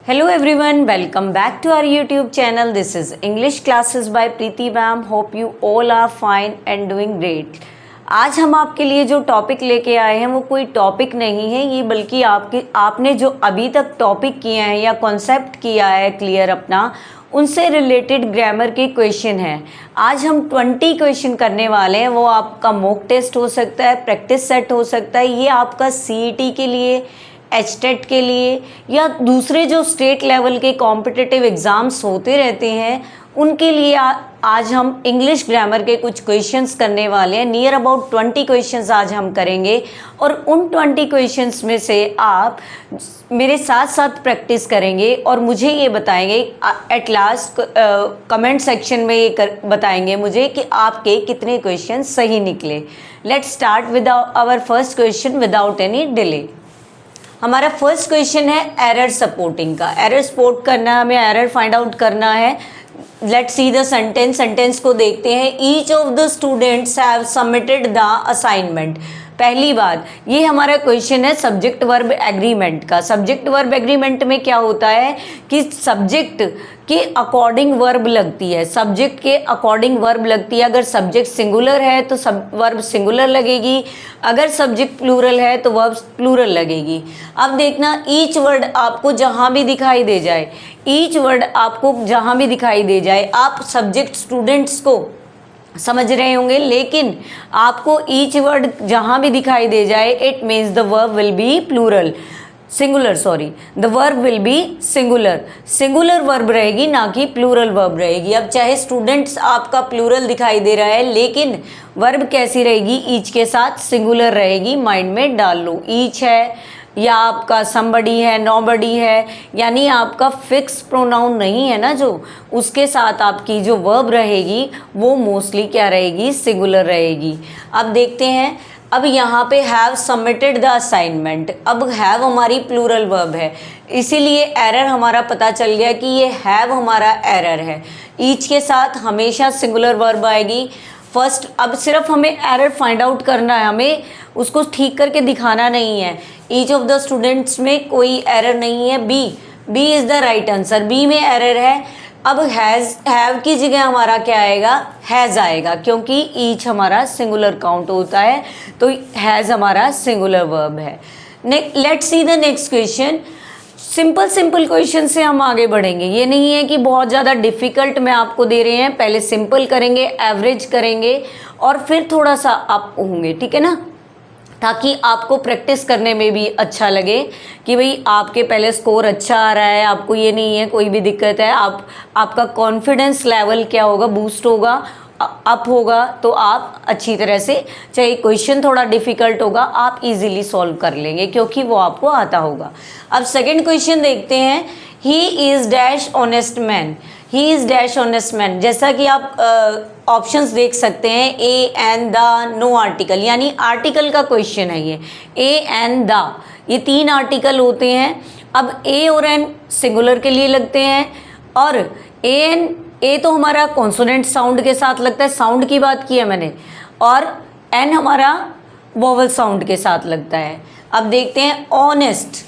Hello everyone, welcome back to our YouTube channel. This is English classes by Preeti ma'am. Hope you all are fine and doing great. आज हम आपके लिए जो topic लेके आए हैं वो कोई टॉपिक नहीं है, ये बल्कि आपने जो अभी तक टॉपिक किए हैं या कॉन्सेप्ट किया है क्लियर अपना, उनसे रिलेटेड ग्रामर के क्वेश्चन हैं। आज हम 20 क्वेश्चन करने वाले हैं। वो आपका मॉक टेस्ट हो सकता है, प्रैक्टिस सेट हो सकता है, ये आपका CET के लिए, HTET के लिए या दूसरे जो स्टेट लेवल के कॉम्पिटिटिव एग्ज़ाम्स होते रहते हैं उनके लिए आज हम इंग्लिश ग्रामर के कुछ क्वेश्चंस करने वाले हैं। नियर अबाउट 20 क्वेश्चंस आज हम करेंगे और उन 20 क्वेश्चंस में से आप मेरे साथ साथ प्रैक्टिस करेंगे और मुझे ये बताएंगे एट लास्ट कमेंट सेक्शन में ये बताएंगे मुझे कि आपके कितने क्वेश्चन सही निकले। Let's start with our first question without any delay. हमारा फर्स्ट क्वेश्चन है एरर सपोर्टिंग का। एरर सपोर्ट करना है, हमें एरर फाइंड आउट करना है। लेट्स सी द सेंटेंस को देखते हैं। Each of the students have submitted the assignment. पहली बात, ये हमारा क्वेश्चन है सब्जेक्ट वर्ब एग्रीमेंट का। सब्जेक्ट वर्ब एग्रीमेंट में क्या होता है कि सब्जेक्ट के अकॉर्डिंग वर्ब लगती है, सब्जेक्ट के अकॉर्डिंग वर्ब लगती है। अगर सब्जेक्ट सिंगुलर है तो वर्ब सिंगुलर लगेगी, अगर सब्जेक्ट प्लूरल है तो वर्ब प्लूरल लगेगी। अब देखना, ईच वर्ड आपको जहाँ भी दिखाई दे जाए, ईच वर्ड आपको जहाँ भी दिखाई दे जाए, आप सब्जेक्ट स्टूडेंट्स को समझ रहे होंगे, लेकिन आपको ईच वर्ड जहाँ भी दिखाई दे जाए it means the verb will be plural, singular, sorry, the verb will be singular. Singular verb रहेगी, ना कि प्लूरल वर्ब रहेगी। अब चाहे स्टूडेंट्स आपका प्लूरल दिखाई दे रहा है लेकिन वर्ब कैसी रहेगी, ईच के साथ सिंगुलर रहेगी। माइंड में डाल लो, ईच है या आपका समबडी है, नोबडी है, यानी आपका फिक्स प्रोनाउन नहीं है ना, जो उसके साथ आपकी जो वर्ब रहेगी वो मोस्टली क्या रहेगी, सिंगुलर रहेगी। अब देखते हैं, अब यहाँ पे हैव सबमिटेड द असाइनमेंट। अब हैव हमारी प्लूरल वर्ब है, इसीलिए एरर हमारा पता चल गया कि ये हैव हमारा एरर है। ईच के साथ हमेशा सिंगुलर वर्ब आएगी फर्स्ट। अब सिर्फ हमें एरर फाइंड आउट करना है, हमें उसको ठीक करके दिखाना नहीं है। ईच ऑफ द स्टूडेंट्स में कोई एरर नहीं है, B is the right answer. B में एरर है। अब हैव की जगह हमारा क्या आएगा, हैज़ आएगा, क्योंकि ईच हमारा सिंगुलर काउंट होता है तो हैज़ हमारा सिंगुलर वर्ब है। Let's see the next question. Simple question से हम आगे बढ़ेंगे। ये नहीं है कि बहुत ज़्यादा डिफ़िकल्ट में आपको दे रहे हैं, पहले सिंपल करेंगे, एवरेज करेंगे और फिर थोड़ा सा अप होंगे, ठीक है ना, ताकि आपको प्रैक्टिस करने में भी अच्छा लगे कि भाई आपके पहले स्कोर अच्छा आ रहा है, आपको ये नहीं है कोई भी दिक्कत है, आपका कॉन्फिडेंस लेवल क्या होगा, बूस्ट होगा, अप होगा, तो आप अच्छी तरह से, चाहे क्वेश्चन थोड़ा डिफ़िकल्ट होगा, आप इजीली सॉल्व कर लेंगे क्योंकि वो आपको आता होगा। अब सेकंड क्वेश्चन देखते हैं। He is dash honest man. He is dash honest man, जैसा कि आप ऑप्शंस देख सकते हैं, a and the, no article, यानी आर्टिकल का क्वेश्चन है ये। ए एंड द, ये 3 आर्टिकल होते हैं। अब ए और एन सिंगुलर के लिए लगते हैं और ए तो हमारा कॉन्सोनेंट साउंड के साथ लगता है, साउंड की बात की है मैंने, और एन हमारा वोवल साउंड के साथ लगता है। अब देखते हैं, ऑनेस्ट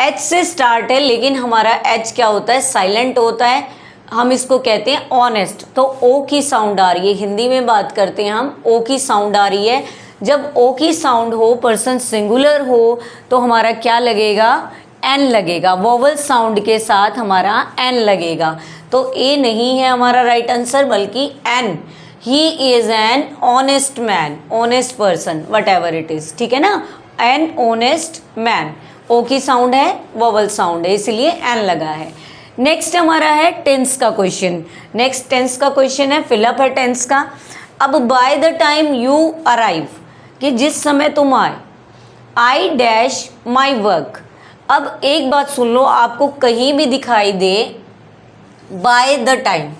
एच से स्टार्ट है लेकिन हमारा एच क्या होता है, साइलेंट होता है, हम इसको कहते हैं ऑनेस्ट। तो ओ की साउंड आ रही है, हिंदी में बात करते हैं हम, ओ की साउंड आ रही है। जब ओ की साउंड हो, पर्सन सिंगुलर हो, तो हमारा क्या लगेगा, एन लगेगा, वोवल साउंड के साथ हमारा एन लगेगा। तो ए नहीं है हमारा राइट आंसर बल्कि an. He is an honest man, honest person, whatever it is, ठीक है ना, एन ऑनेस्ट मैन। ओ की साउंड है, वोवल साउंड है, इसलिए एन लगा है। नेक्स्ट हमारा है टेंस का क्वेश्चन। नेक्स्ट टेंस का क्वेश्चन है, फिलअप है टेंस का। अब by the time you arrive, कि जिस समय तुम आए, आई डैश माई वर्क। अब एक बात सुन लो, आपको कहीं भी दिखाई दे बाय द टाइम,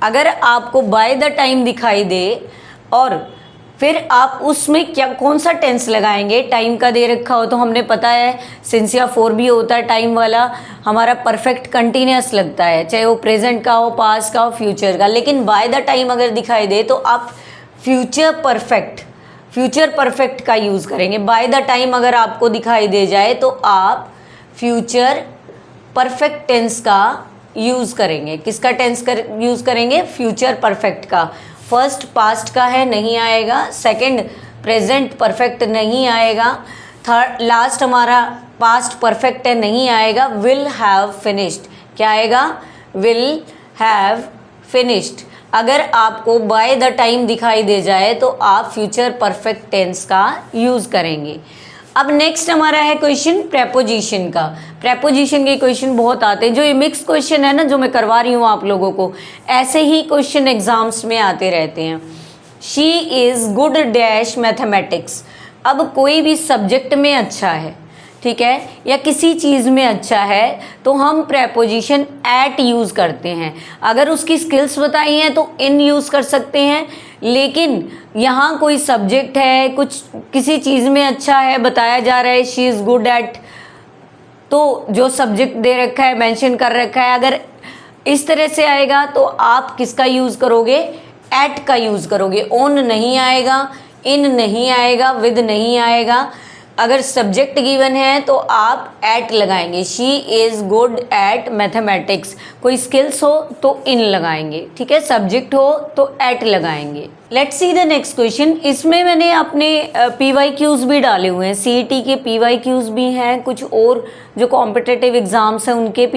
अगर आपको बाय द टाइम दिखाई दे और फिर आप उसमें क्या, कौन सा टेंस लगाएंगे, टाइम का दे रखा हो तो हमने पता है सिंस या फॉर भी होता है टाइम वाला, हमारा परफेक्ट कंटिन्यूस लगता है, चाहे वो प्रेजेंट का हो, पास्ट का हो, फ्यूचर का। लेकिन बाय द टाइम अगर दिखाई दे तो आप फ्यूचर परफेक्ट का यूज़ करेंगे। बाय द टाइम अगर आपको दिखाई दे जाए तो आप फ्यूचर परफेक्ट टेंस का यूज़ करेंगे। किसका टेंस यूज़ करेंगे? फ्यूचर परफेक्ट का। फर्स्ट पास्ट का है, नहीं आएगा। सेकंड प्रेजेंट परफेक्ट नहीं आएगा। थर्ड लास्ट हमारा पास्ट परफेक्ट है, नहीं आएगा। विल हैव फिनिश्ड, क्या आएगा? Will have finished. अगर आपको बाय द टाइम दिखाई दे जाए तो आप फ्यूचर परफेक्ट टेंस का यूज़ करेंगे। अब नेक्स्ट हमारा है क्वेश्चन प्रेपोजिशन का। प्रेपोजिशन के क्वेश्चन बहुत आते हैं, जो ये मिक्स क्वेश्चन है ना, जो मैं करवा रही हूँ आप लोगों को, ऐसे ही क्वेश्चन एग्जाम्स में आते रहते हैं। She is good dash mathematics. अब कोई भी सब्जेक्ट में अच्छा है, ठीक है, या किसी चीज़ में अच्छा है, तो हम प्रेपोजिशन एट यूज़ करते हैं। अगर उसकी स्किल्स बताई हैं तो इन यूज़ कर सकते हैं, लेकिन यहाँ कोई सब्जेक्ट है, कुछ किसी चीज़ में अच्छा है, बताया जा रहा है शी इज़ गुड एट, तो जो सब्जेक्ट दे रखा है, मेंशन कर रखा है, अगर इस तरह से आएगा तो आप किसका यूज़ करोगे? एट का यूज़ करोगे। ऑन नहीं आएगा, इन नहीं आएगा, विद नहीं आएगा। अगर सब्जेक्ट गिवन है तो आप एट लगाएंगे। She is good at mathematics. कोई स्किल्स हो तो इन लगाएंगे, ठीक है। सब्जेक्ट हो तो एट लगाएंगे। Let's see the next question. इसमें मैंने अपने PYQs भी डाले हुए हैं। CET के PYQs भी हैं, कुछ और जो कॉम्पिटिटिव एग्ज़ाम्स हैं उनके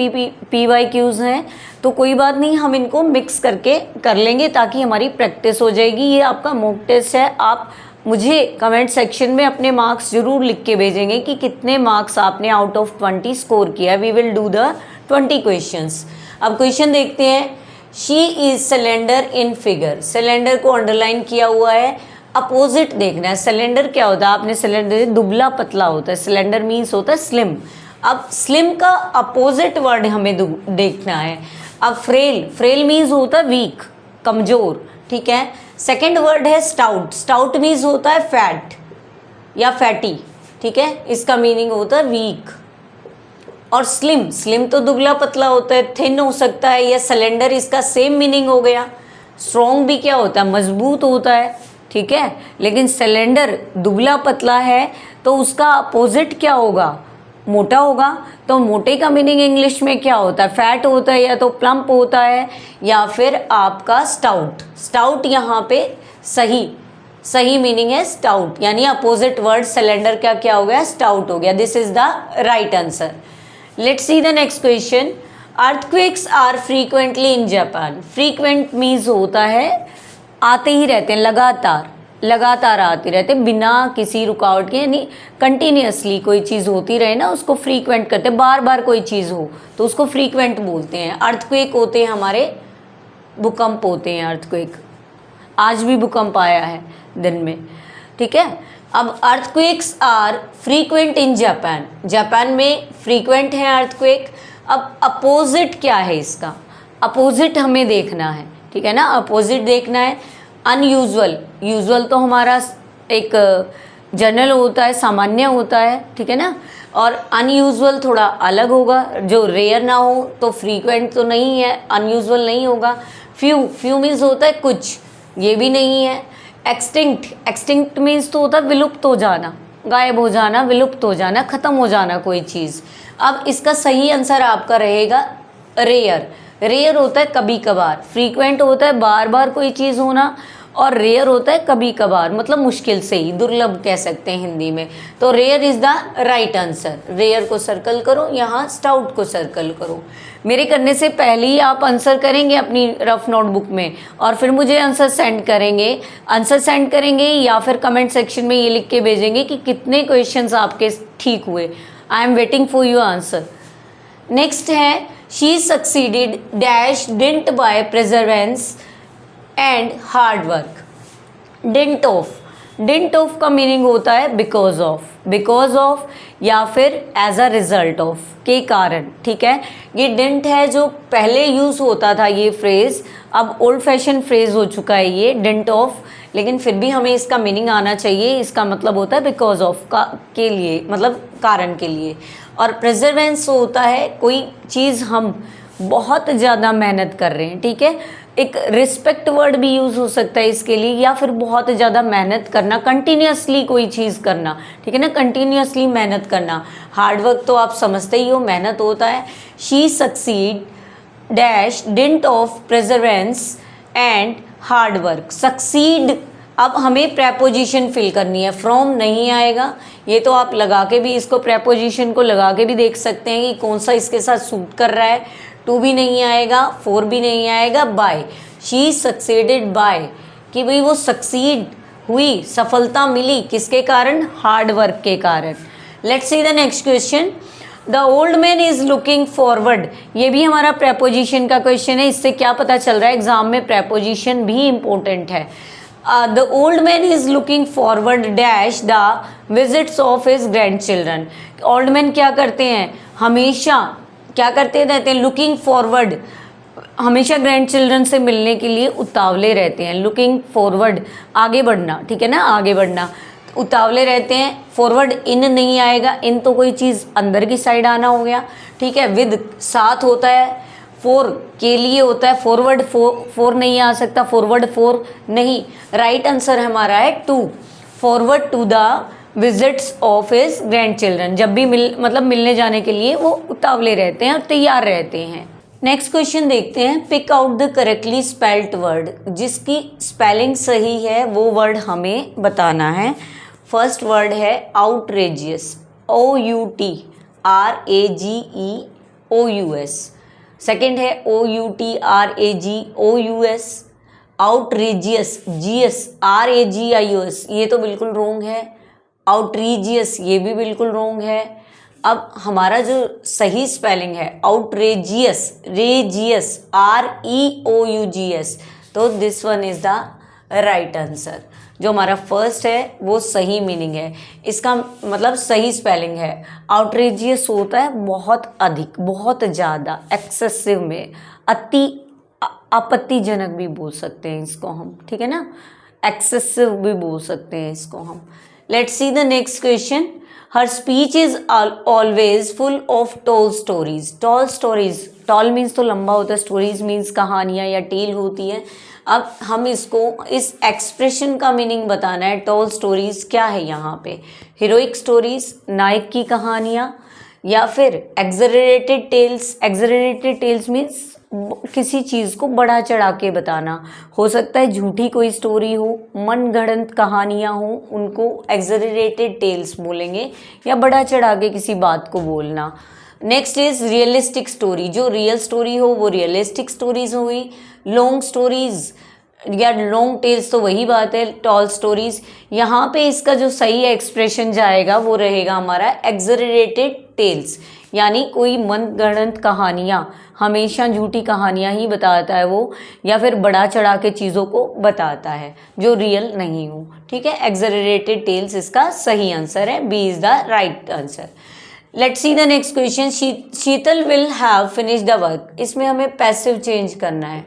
PYQs हैं। तो कोई बात नहीं, हम इनको मिक्स करके कर लेंगे ताकि हमारी प्रैक्टिस हो जाएगी। ये आपका मॉक टेस्ट है। आप मुझे कमेंट सेक्शन में अपने मार्क्स ज़रूर लिख के भेजेंगे कि कितने मार्क्स आपने आउट ऑफ 20 स्कोर किया। We will do the 20 questions. अब क्वेश्चन देखते हैं। She is slender in figure. Slender को अंडरलाइन किया हुआ है, अपोजिट देखना है। सिलेंडर क्या होता है? आपने सिलेंडर दुबला पतला होता है, सिलेंडर मीन्स होता है स्लिम। अब स्लिम का अपोजिट वर्ड हमें देखना है। अब फ्रेल, फ्रेल मीन्स होता है वीक, कमज़ोर, ठीक है। सेकेंड वर्ड है स्टाउट। स्टाउट मीन्स होता है फैट या फैटी, ठीक है, इसका मीनिंग होता है वीक। और स्लिम, स्लिम तो दुबला पतला होता है, थिन हो सकता है, या सिलेंडर, इसका सेम मीनिंग हो गया। स्ट्रॉन्ग भी क्या होता है? मजबूत होता है, ठीक है। लेकिन सिलेंडर दुबला पतला है तो उसका अपोजिट क्या होगा? मोटा होगा। तो मोटे का मीनिंग इंग्लिश में क्या होता है? फैट होता है, या तो प्लम्प होता है, या फिर आपका स्टाउट। स्टाउट यहाँ पे सही मीनिंग है स्टाउट, यानी अपोजिट वर्ड सिलेंडर का क्या हो गया? स्टाउट हो गया। This is the right answer. Let's see the next question. Earthquakes are frequently in Japan. Frequent means होता है आते ही रहते हैं, लगातार आते रहते हैं बिना किसी रुकावट के, यानी कंटिन्यूसली कोई चीज़ होती रहे ना, उसको फ्रीक्वेंट कहते हैं। बार बार कोई चीज़ हो तो उसको फ्रीक्वेंट बोलते हैं। अर्थक्वेक होते हैं हमारे, भूकंप होते हैं अर्थक्वेक। आज भी भूकंप आया है दिन में, ठीक है। अब earthquakes are frequent in Japan. Japan में फ्रीक्वेंट है अर्थक्वेक। अब अपोजिट क्या है इसका? अपोजिट हमें देखना है, ठीक है ना, अपोजिट देखना है। अनयूजुअल, यूजुअल तो हमारा एक जनरल होता है, सामान्य होता है, ठीक है ना। और अनयूजुअल थोड़ा अलग होगा, जो रेयर ना हो। तो फ्रीक्वेंट तो नहीं है, अनयूजुअल नहीं होगा। फ्यू मीन्स होता है कुछ, ये भी नहीं है। एक्सटिंक्ट मीन्स तो होता है विलुप्त हो जाना, गायब हो जाना, विलुप्त हो जाना, ख़त्म हो जाना कोई चीज़। अब इसका सही आंसर आपका रहेगा रेयर। रेयर होता है कभी कभार, फ्रीक्वेंट होता है बार बार कोई चीज़ होना, और रेयर होता है कभी कभार, मतलब मुश्किल से ही, दुर्लभ कह सकते हैं हिंदी में। तो rare is the right answer. Rare को सर्कल करो, यहाँ स्टाउट को सर्कल करो। मेरे करने से पहले ही आप आंसर करेंगे अपनी रफ नोटबुक में, और फिर मुझे आंसर सेंड करेंगे या फिर कमेंट सेक्शन में ये लिख के भेजेंगे कि कितने क्वेश्चंस आपके ठीक हुए। I am waiting for your answer. Next है she succeeded dash dint by perseverance and hard work. Dint of का मीनिंग होता है बिकॉज ऑफ या फिर एज अ रिजल्ट ऑफ, के कारण, ठीक है। ये डिंट है जो पहले यूज़ होता था ये फ्रेज़, अब ओल्ड फैशन फ्रेज़ हो चुका है ये डिंट ऑफ, लेकिन फिर भी हमें इसका मीनिंग आना चाहिए। इसका मतलब होता है बिकॉज ऑफ का, के लिए, मतलब कारण के लिए। और प्रेजर्वेंस होता है कोई चीज़ हम बहुत ज़्यादा मेहनत कर रहे हैं, ठीक है, एक रिस्पेक्ट वर्ड भी यूज़ हो सकता है इसके लिए, या फिर बहुत ज़्यादा मेहनत करना, कंटिन्यूअसली कोई चीज़ करना, ठीक है ना, कंटिन्यूअसली मेहनत करना। हार्डवर्क तो आप समझते ही हो, मेहनत होता है। She succeed dash dint of perseverance and hard work. Succeed, अब हमें प्रेपोजिशन फिल करनी है, फ्रॉम नहीं आएगा, ये तो आप लगा के भी इसको, प्रेपोजिशन को लगा के भी देख सकते हैं कि कौन सा इसके साथ सूट कर रहा है। टू भी नहीं आएगा, फोर भी नहीं आएगा, बाय। शी सक्सीडेड बाय, कि भाई वो सक्सीड हुई, सफलता मिली, किसके कारण? हार्ड वर्क के कारण। Let's see the next question. The old man is looking forward, ये भी हमारा प्रेपोजिशन का क्वेश्चन है। इससे क्या पता चल रहा है, एग्जाम में प्रेपोजिशन भी इंपॉर्टेंट है। The old man is looking forward dash the visits of his grand children. Old man क्या करते हैं, हमेशा क्या करते रहते हैं, लुकिंग फॉरवर्ड, हमेशा ग्रैंड चिल्ड्रन से मिलने के लिए उतावले रहते हैं। लुकिंग फॉरवर्ड, आगे बढ़ना, ठीक है ना, आगे बढ़ना, उतावले रहते हैं। फॉरवर्ड इन नहीं आएगा, इन तो कोई चीज़ अंदर की साइड आना हो गया, ठीक है। विद साथ होता है, फोर के लिए होता है, फॉरवर्ड फोर नहीं आ सकता, फॉरवर्ड फोर नहीं। राइट आंसर हमारा है to, forward to the visits of his grandchildren. जब भी मिलने जाने के लिए वो उतावले रहते हैं और तैयार रहते हैं। नेक्स्ट क्वेश्चन देखते हैं। Pick out the correctly spelled word, जिसकी स्पेलिंग सही है वो वर्ड हमें बताना है। फर्स्ट वर्ड है आउटरेजियस, OUTRAGEOUS। सेकेंड है OUTRAGOUS, आउटरेजियस, RAGIOS, ये तो बिल्कुल रॉन्ग है। आउटरीजियस, ये भी बिल्कुल रॉन्ग है। अब हमारा जो सही स्पेलिंग है आउटरेजियस, रेजियस, REOUGS, तो this one is the right answer. जो हमारा फर्स्ट है वो सही मीनिंग है, इसका मतलब सही स्पेलिंग है। आउटरेजियस होता है बहुत अधिक, बहुत ज़्यादा, एक्सेसिव में, आपत्तिजनक भी बोल सकते हैं इसको हम, ठीक है ना, एक्सेसिव भी बोल सकते हैं इसको हम। Let's see the next question. Her speech is always full of tall stories. Tall stories, tall means तो लंबा होता है, स्टोरीज मीन्स कहानियाँ या टेल होती है। अब हम इसको, इस एक्सप्रेशन का मीनिंग बताना है। टॉल स्टोरीज क्या है यहाँ पे, हीरोइक स्टोरीज, नायक की कहानियाँ, या फिर एग्जरेटेड टेल्स। एग्जरेटेड टेल्स मीन्स किसी चीज़ को बढ़ा चढ़ा के बताना, हो सकता है झूठी कोई स्टोरी हो, मनगढ़ंत कहानियाँ हो, उनको एग्जरेटेड टेल्स बोलेंगे, या बढ़ा चढ़ा के किसी बात को बोलना। नेक्स्ट इज रियलिस्टिक स्टोरी, जो रियल स्टोरी हो वो रियलिस्टिक स्टोरीज हुई। लॉन्ग स्टोरीज या लॉन्ग टेल्स तो वही बात है, टॉल स्टोरीज। यहाँ पे इसका जो सही एक्सप्रेशन जाएगा वो रहेगा हमारा एग्जरेटेड टेल्स, यानी कोई मनगढ़ंत कहानियाँ, हमेशा झूठी कहानियाँ ही बताता है वो, या फिर बढ़ा चढ़ा के चीज़ों को बताता है जो रियल नहीं हो, ठीक है। एग्जरेटेड टेल्स इसका सही आंसर है, B is the right answer. Let's see the next question. Sheetal will have finish the work, इसमें हमें पैसिव चेंज करना है,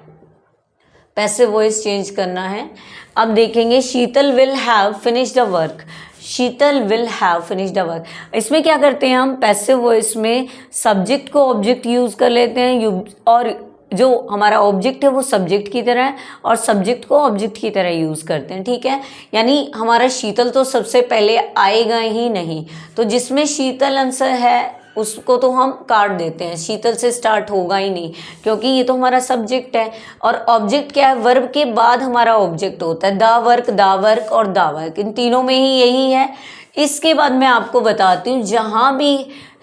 पैसिव वॉइस चेंज करना है। अब देखेंगे Sheetal will have finish the work, Sheetal will have finish the work. इसमें क्या करते हैं हम, पैसिव वॉइस में सब्जेक्ट को ऑब्जेक्ट यूज़ कर लेते हैं, और जो हमारा ऑब्जेक्ट है वो सब्जेक्ट की तरह है, और सब्जेक्ट को ऑब्जेक्ट की तरह यूज़ करते हैं, ठीक है। यानी हमारा शीतल तो सबसे पहले आएगा ही नहीं, तो जिसमें शीतल आंसर है उसको तो हम काट देते हैं, शीतल से स्टार्ट होगा ही नहीं, क्योंकि ये तो हमारा सब्जेक्ट है। और ऑब्जेक्ट क्या है, वर्ब के बाद हमारा ऑब्जेक्ट होता है, द वर्क, दा वर्क और दा वर्क, इन तीनों में ही यही है। इसके बाद मैं आपको बताती हूँ, जहाँ भी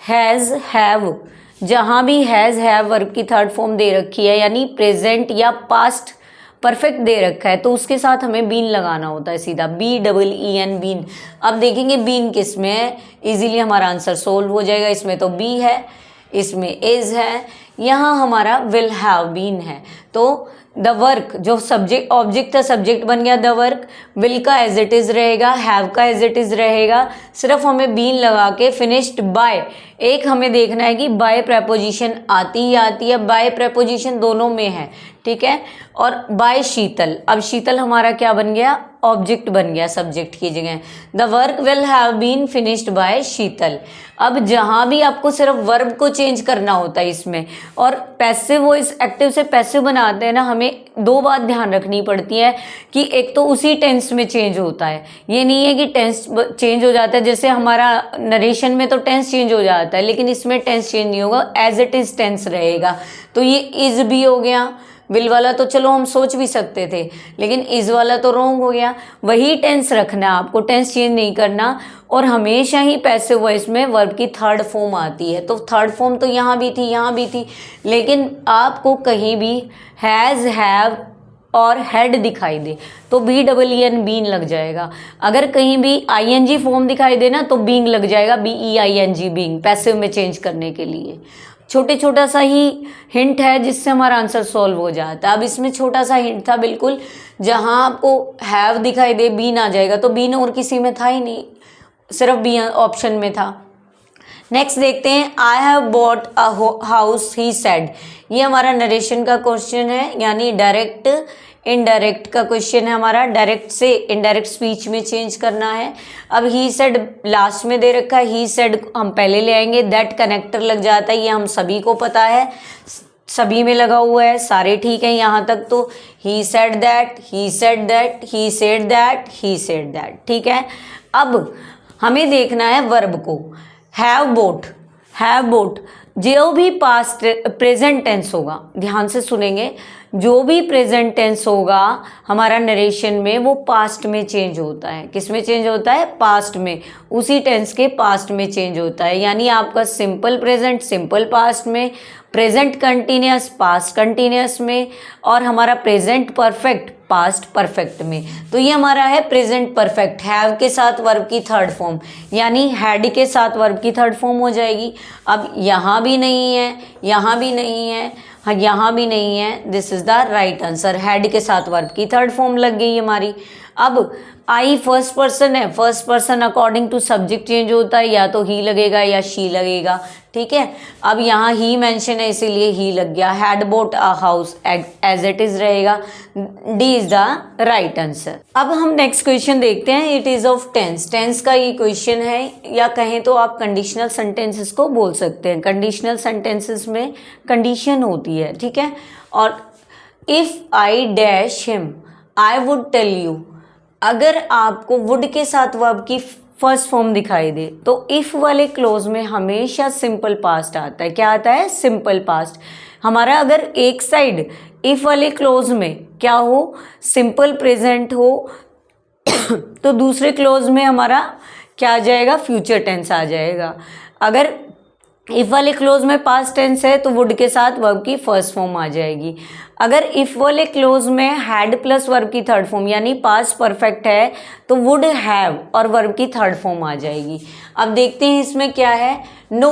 हैज़ हैव, जहाँ भी हैज़ हैव वर्ब की थर्ड फॉर्म दे रखी है, यानी प्रेजेंट या पास्ट परफेक्ट दे रखा है, तो उसके साथ हमें बीन लगाना होता है सीधा, BEEN, बीन। अब देखेंगे बीन किस में है, इजीली हमारा आंसर सोल्व हो जाएगा। इसमें तो बी है, इसमें इज है, यहाँ हमारा विल हैव बीन है। तो द वर्क जो सब्जेक्ट ऑब्जेक्ट था, सब्जेक्ट बन गया द वर्क, विल का एज इट इज़ रहेगा, हैव का एज इट इज़ रहेगा, सिर्फ हमें बीन लगा के फिनिश्ड बाय, एक हमें देखना है कि बाय प्रेपोजिशन आती ही आती है, बाय प्रेपोजिशन दोनों में है, ठीक है। और बाय शीतल, अब शीतल हमारा क्या बन गया, ऑब्जेक्ट बन गया सब्जेक्ट की जगह। The work will have been finished by Sheetal. अब जहाँ भी आपको सिर्फ वर्ब को चेंज करना होता है इसमें, और पैसिव वॉइस एक्टिव से पैसिव बनाते हैं ना, हमें दो बात ध्यान रखनी पड़ती है कि एक तो उसी टेंस में चेंज होता है, ये नहीं है कि टेंस चेंज हो जाता है। जैसे हमारा नरेशन में तो टेंस चेंज हो जाता है, लेकिन इसमें टेंस चेंज नहीं होगा, एज इट इज टेंस रहेगा। तो ये इज भी हो गया, विल वाला तो चलो हम सोच भी सकते थे, लेकिन इज वाला तो रॉन्ग हो गया। वही टेंस रखना, आपको टेंस चेंज नहीं करना। और हमेशा ही पैसिव वॉइस में वर्ब की थर्ड फॉर्म आती है, तो थर्ड फॉर्म तो यहाँ भी थी, यहाँ भी थी, लेकिन आपको कहीं भी हैज़, हैव और हैड दिखाई दे तो BEEN बीन लग जाएगा। अगर कहीं भी ING फॉर्म दिखाई दे ना तो बीइंग लग जाएगा, BEING बीइंग, पैसिव में चेंज करने के लिए। छोटा सा ही हिंट है जिससे हमारा आंसर सॉल्व हो जाता है। अब इसमें छोटा सा हिंट था बिल्कुल, जहाँ आपको हैव दिखाई दे बीन आ जाएगा, तो बीन और किसी में था ही नहीं, सिर्फ बी ऑप्शन में था। नेक्स्ट देखते हैं, I have bought a house he said. ये हमारा नरेशन का क्वेश्चन है, यानी डायरेक्ट इनडायरेक्ट का क्वेश्चन है हमारा। डायरेक्ट से इनडायरेक्ट स्पीच में चेंज करना है। अब ही सेड लास्ट में दे रखा है, ही सेड हम पहले ले आएंगे, दैट कनेक्टर लग जाता है, ये हम सभी को पता है, सभी में लगा हुआ है, सारे ठीक है यहाँ तक। तो he said that, he said that, he said that, he said that, ठीक है। अब हमें देखना है वर्ब को। हैव बोट, हैव बोट, जो भी पास्ट प्रेजेंट टेंस होगा, ध्यान से सुनेंगे, जो भी प्रेजेंट टेंस होगा हमारा नरेशन में वो पास्ट में चेंज होता है। किस में चेंज होता है? पास्ट में, उसी टेंस के पास्ट में चेंज होता है। यानी आपका सिंपल प्रेजेंट सिंपल पास्ट में, प्रेजेंट कंटिन्यूअस पास्ट कंटिन्यूअस में, और हमारा प्रेजेंट परफेक्ट पास्ट परफेक्ट में। तो ये हमारा है प्रेजेंट परफेक्ट, हैव के साथ वर्ब की थर्ड फॉर्म, यानी हैड के साथ वर्ब की थर्ड फॉर्म हो जाएगी। अब यहाँ भी नहीं है, यहाँ भी नहीं है, हाँ यहाँ भी नहीं है, this is the right answer. Had के साथ वर्ब की थर्ड फॉर्म लग गई हमारी। अब आई फर्स्ट पर्सन है, first person according to subject change होता है, या तो ही लगेगा या शी लगेगा, ठीक है। अब यहाँ ही मेंशन है इसीलिए ही लग गया। Had bought a house as it is रहेगा, D is the right answer. अब हम नेक्स्ट क्वेश्चन देखते हैं, it is of tense. Tense का ये क्वेश्चन है, या कहें तो आप कंडीशनल सेंटेंसेस को बोल सकते हैं। कंडीशनल सेंटेंसेस में कंडीशन होती है, ठीक है। और if I dash him I would tell you, अगर आपको वुड के साथ वर्ब की फर्स्ट फॉर्म दिखाई दे तो इफ वाले क्लोज में हमेशा सिंपल पास्ट आता है। क्या आता है? Simple past. हमारा अगर एक साइड इफ वाले क्लोज में क्या हो, सिंपल प्रेजेंट हो, तो दूसरे क्लोज में हमारा क्या आ जाएगा? फ्यूचर टेंस आ जाएगा। अगर इफ वाले क्लोज में पास्ट टेंस है तो वुड के साथ वर्ब की फर्स्ट फॉर्म आ जाएगी। अगर इफ वाले क्लोज में हैड प्लस वर्ब की थर्ड फॉर्म यानी पास्ट परफेक्ट है तो वुड हैव और वर्ब की थर्ड फॉर्म आ जाएगी। अब देखते हैं इसमें क्या है। नो,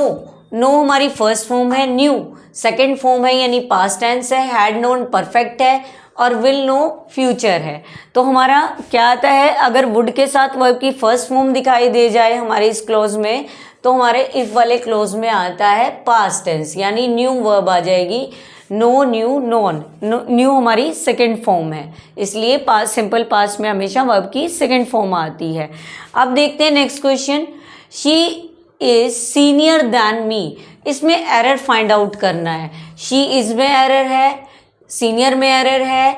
नो हमारी फर्स्ट फॉर्म है, न्यू सेकंड फॉर्म है यानी पास्ट टेंस है, हैड नोन परफेक्ट है और विल नो फ्यूचर है। तो हमारा क्या आता है, अगर वुड के साथ वर्ब की फर्स्ट फॉर्म दिखाई दे जाए हमारे इस क्लोज में तो हमारे इफ वाले क्लोज में आता है पास्ट टेंस यानी न्यू वर्ब आ जाएगी। Know, knew, known. न्यू हमारी सेकंड फॉर्म है, इसलिए पास्ट सिंपल पास्ट में हमेशा वर्ब की सेकंड फॉर्म आती है। अब देखते हैं next question. She is senior than me, इसमें एरर फाइंड आउट करना है। शी इज में एरर है, सीनियर में एरर है,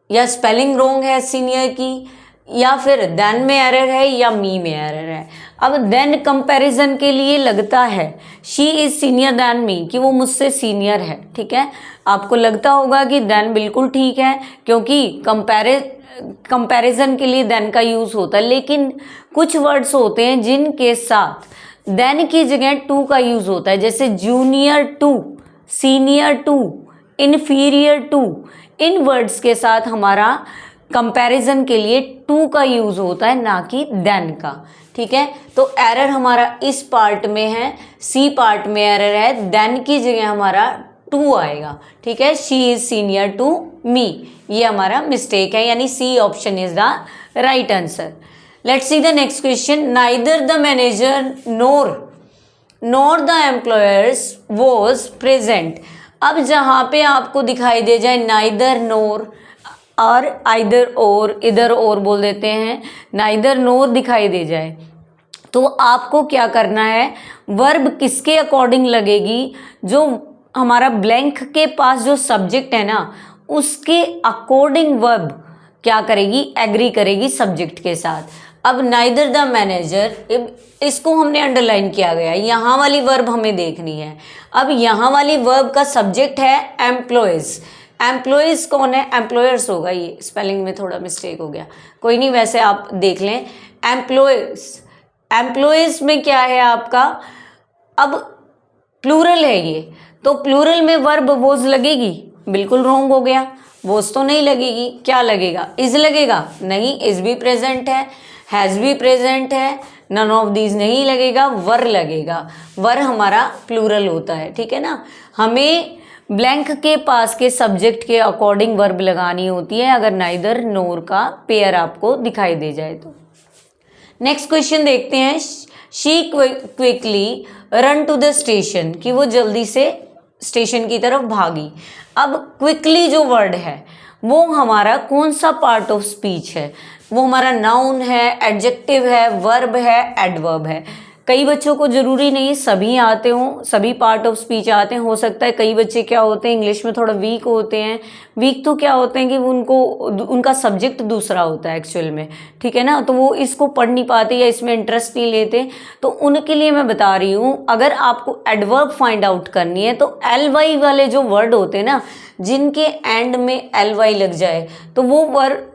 या स्पेलिंग रॉन्ग है सीनियर की, या फिर देन में एरर है, या मी में एरर है। अब देन कंपैरिजन के लिए लगता है she is senior than me कि वो मुझसे सीनियर है, ठीक है। आपको लगता होगा कि देन बिल्कुल ठीक है क्योंकि कंपैरिजन के लिए देन का यूज़ होता है, लेकिन कुछ वर्ड्स होते हैं जिनके साथ देन की जगह टू का यूज़ होता है, जैसे junior to, senior to, inferior to. इन वर्ड्स के साथ हमारा कंपैरिजन के लिए टू का यूज़ होता है ना कि देन का, ठीक है। तो एरर हमारा इस पार्ट में है, सी पार्ट में एरर है, देन की जगह हमारा टू आएगा, ठीक है। She is senior to me, ये हमारा मिस्टेक है यानी C option is the right answer. Let's see the next question. Neither the manager nor the employers was present. अब जहाँ पे आपको दिखाई दे जाए नाइदर नोर, और आइदर और, इधर और बोल देते हैं, नाइदर नोर दिखाई दे जाए, तो आपको क्या करना है, वर्ब किसके अकॉर्डिंग लगेगी, जो हमारा ब्लैंक के पास जो सब्जेक्ट है ना उसके अकॉर्डिंग वर्ब क्या करेगी, एग्री करेगी सब्जेक्ट के साथ। अब नाइदर द मैनेजर, इसको हमने अंडरलाइन किया गया, यहाँ वाली वर्ब हमें देखनी है। अब यहाँ वाली वर्ब का सब्जेक्ट है एम्प्लॉयज़। एम्प्लॉयज़ कौन है, एम्प्लॉयर्स होगा, ये स्पेलिंग में थोड़ा मिस्टेक हो गया, कोई नहीं, वैसे आप देख लें। एम्प्लॉयज़, एम्प्लॉयज़ में क्या है आपका, अब प्लूरल है ये, तो प्लूरल में वर्ब वोज लगेगी, बिल्कुल रॉन्ग हो गया, वोज तो नहीं लगेगी, क्या लगेगा, इज लगेगा, नहीं, इज भी प्रेजेंट है, हैज़ भी प्रेजेंट है, नन ऑफ दीज नहीं लगेगा, वर लगेगा, वर हमारा प्लूरल होता है, ठीक है ना। हमें ब्लैंक के पास के सब्जेक्ट के अकॉर्डिंग वर्ब लगानी होती है अगर नाइदर नोर का पेयर आपको दिखाई दे जाए तो। नेक्स्ट क्वेश्चन देखते हैं, she quickly run to the station, कि वो जल्दी से स्टेशन की तरफ भागी। अब क्विकली जो वर्ड है वो हमारा कौन सा पार्ट ऑफ स्पीच है, वो हमारा नाउन है, एडजेक्टिव है, वर्ब है, एडवर्ब है। कई बच्चों को ज़रूरी नहीं सभी आते हों, सभी पार्ट ऑफ स्पीच आते हैं, हो सकता है कई बच्चे क्या होते हैं इंग्लिश में थोड़ा वीक होते हैं, वीक तो क्या होते हैं कि उनका सब्जेक्ट दूसरा होता है एक्चुअल में, ठीक है ना, तो वो इसको पढ़ नहीं पाते या इसमें इंटरेस्ट नहीं लेते, तो उनके लिए मैं बता रही हूँ अगर आपको एडवर्ब फाइंड आउट करनी है तो LY वाले जो वर्ड होते हैं ना जिनके एंड में LY लग जाए तो वो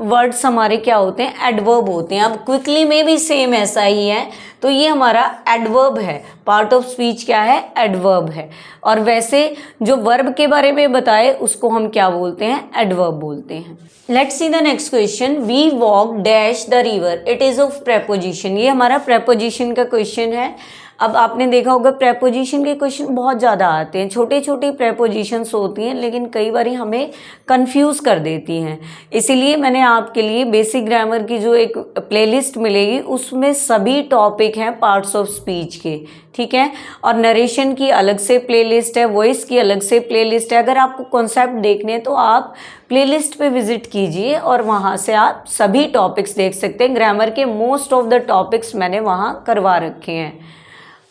वर्ड्स हमारे क्या होते हैं, एडवर्ब होते हैं। अब क्विकली में भी सेम ऐसा ही है, तो ये हमारा एडवर्ब है, पार्ट ऑफ स्पीच क्या है, एडवर्ब है। और वैसे जो वर्ब के बारे में बताए उसको हम क्या बोलते हैं, एडवर्ब बोलते हैं। Let's see the next question, we walk dash the river, it is of preposition, ये हमारा प्रेपोजिशन का क्वेश्चन है। अब आपने देखा होगा प्रेपोजिशन के क्वेश्चन बहुत ज़्यादा आते हैं, छोटे छोटे प्रेपोजिशंस होती हैं लेकिन कई बार हमें कंफ्यूज कर देती हैं, इसीलिए मैंने आपके लिए बेसिक ग्रामर की जो एक प्लेलिस्ट मिलेगी उसमें सभी टॉपिक हैं पार्ट्स ऑफ स्पीच के, ठीक है, और नरेशन की अलग से प्लेलिस्ट है, वॉइस की अलग से प्लेलिस्ट है। अगर आपको कॉन्सेप्ट देखने हैं तो आप प्लेलिस्ट पे विजिट कीजिए और वहाँ से आप सभी टॉपिक्स देख सकते हैं, ग्रामर के मोस्ट ऑफ द टॉपिक्स मैंने वहाँ करवा रखे हैं।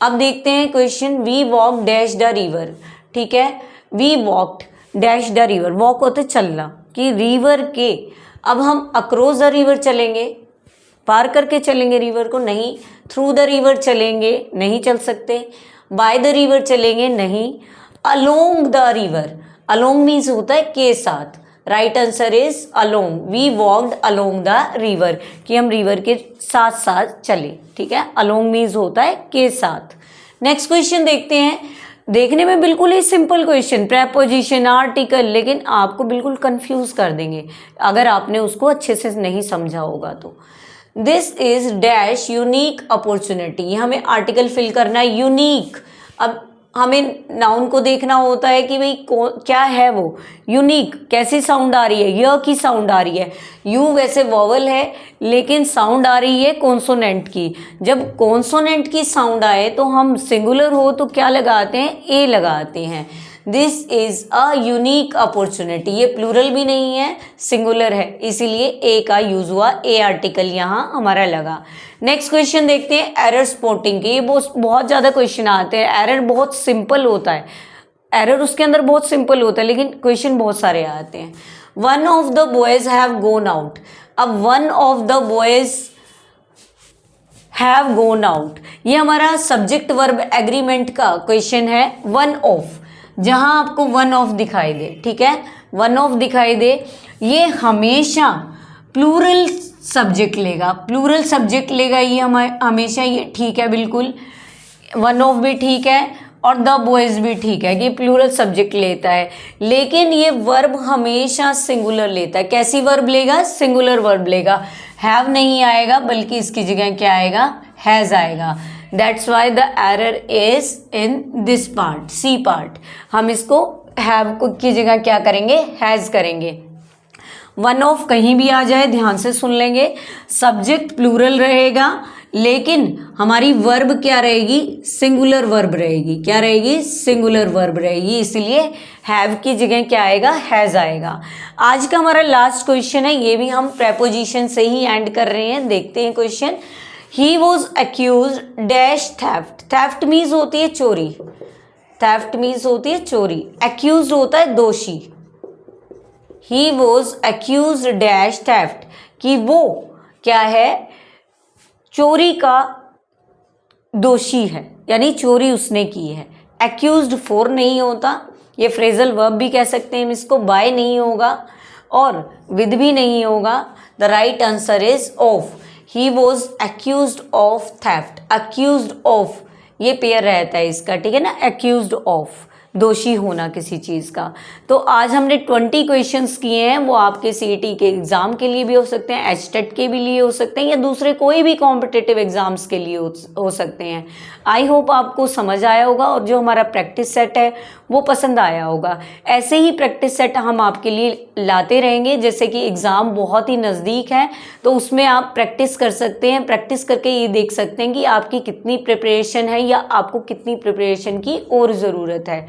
अब देखते हैं question, we walk dash the river, ठीक है, we walked dash the river, walk होते चलना, कि रिवर के, अब हम अक्रॉस द रिवर चलेंगे, पार करके चलेंगे रिवर को, नहीं, थ्रू द रिवर चलेंगे, नहीं चल सकते, बाय द रिवर चलेंगे, नहीं, along the river, along means होता है के साथ, right answer is along, we walked along the river, कि हम रिवर के साथ साथ चले, ठीक है, अलोंग मीन्स होता है के साथ। नेक्स्ट क्वेश्चन देखते हैं, देखने में बिल्कुल ही सिंपल क्वेश्चन, प्रेपोजिशन, आर्टिकल, लेकिन आपको बिल्कुल कंफ्यूज कर देंगे अगर आपने उसको अच्छे से नहीं समझा होगा तो। This is dash unique opportunity, हमें आर्टिकल फिल करना है, यूनिक। अब हमें नाउन को देखना होता है कि भाई क्या है वो, यूनिक कैसी साउंड आ रही है, य की साउंड आ रही है, यू वैसे वॉवल है लेकिन साउंड आ रही है कॉन्सोनेंट की, जब कॉन्सोनेंट की साउंड आए तो हम सिंगुलर हो तो क्या लगाते हैं, ए लगाते हैं। This is a unique opportunity, ये प्लूरल भी नहीं है, सिंगुलर है, इसीलिए ए का यूज हुआ, ए आर्टिकल यहाँ हमारा लगा। नेक्स्ट क्वेश्चन देखते हैं, एरर स्पॉटिंग के, ये बहुत ज़्यादा क्वेश्चन आते हैं, एरर बहुत सिंपल होता है, एरर उसके अंदर बहुत सिंपल होता है लेकिन क्वेश्चन बहुत सारे आते हैं। One of the boys have gone out, अब one of the boys have gone out, ये हमारा सब्जेक्ट वर्ब एग्रीमेंट का क्वेश्चन है, वन ऑफ, जहां आपको वन ऑफ दिखाई दे, ठीक है, वन ऑफ दिखाई दे, ये हमेशा प्लूरल सब्जेक्ट लेगा, प्लूरल सब्जेक्ट लेगा ये हमेशा, ये ठीक है, बिल्कुल वन ऑफ भी ठीक है और द बॉयज भी ठीक है कि प्लूरल सब्जेक्ट लेता है, लेकिन ये वर्ब हमेशा सिंगुलर लेता है। कैसी वर्ब लेगा, सिंगुलर वर्ब लेगा, हैव नहीं आएगा बल्कि इसकी जगह क्या आएगा, हैज़ आएगा। That's why the error is in this part, C part, हम इसको हैव की जगह क्या करेंगे, हैज़ करेंगे। वन ऑफ कहीं भी आ जाए ध्यान से सुन लेंगे, सब्जेक्ट प्लूरल रहेगा लेकिन हमारी वर्ब क्या रहेगी, सिंगुलर वर्ब रहेगी। क्या रहेगी, सिंगुलर वर्ब रहेगी, इसलिए हैव की जगह क्या आएगा, हैज आएगा। आज का हमारा लास्ट क्वेश्चन है, ये भी हम प्रेपोजिशन से ही एंड कर रहे हैं। देखते हैं question. He was accused dash theft. Theft means होती है चोरी, थेफ्ट मीन्स होती है चोरी, एक्यूज्ड होता है दोषी। He was accused dash theft, कि वो क्या है, चोरी का दोषी है, यानी चोरी उसने की है। एक्यूज्ड फॉर नहीं होता, ये फ्रेजल वर्ब भी कह सकते हैं हम इसको। बाय नहीं होगा और विद भी नहीं होगा। The right answer is of. He was accused of theft. Accused of ये पेयर रहता है इसका, ठीक है ना, एक्यूज्ड ऑफ, दोषी होना किसी चीज़ का। तो आज हमने 20 क्वेश्चंस किए हैं, वो आपके सीईटी के एग्ज़ाम के लिए भी हो सकते हैं, एचटेट के भी लिए हो सकते हैं, या दूसरे कोई भी कॉम्पिटिटिव एग्जाम्स के लिए हो सकते हैं। आई होप आपको समझ आया होगा और जो हमारा प्रैक्टिस सेट है वो पसंद आया होगा। ऐसे ही प्रैक्टिस सेट हम आपके लिए लाते रहेंगे, जैसे कि एग्ज़ाम बहुत ही नज़दीक है तो उसमें आप प्रैक्टिस कर सकते हैं। प्रैक्टिस करके ये देख सकते हैं कि आपकी कितनी प्रिपरेशन है या आपको कितनी प्रिपरेशन की और ज़रूरत है।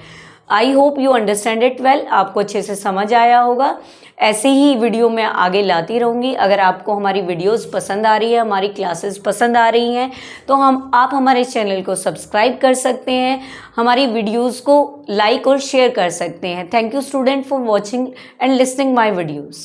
I hope you understand it well, आपको अच्छे से समझ आया होगा। ऐसे ही वीडियो मैं आगे लाती रहूँगी। अगर आपको हमारी वीडियोस पसंद आ रही है, हमारी क्लासेस पसंद आ रही हैं, तो आप हमारे चैनल को सब्सक्राइब कर सकते हैं, हमारी वीडियोस को लाइक और शेयर कर सकते हैं। Thank you student for watching and listening my videos.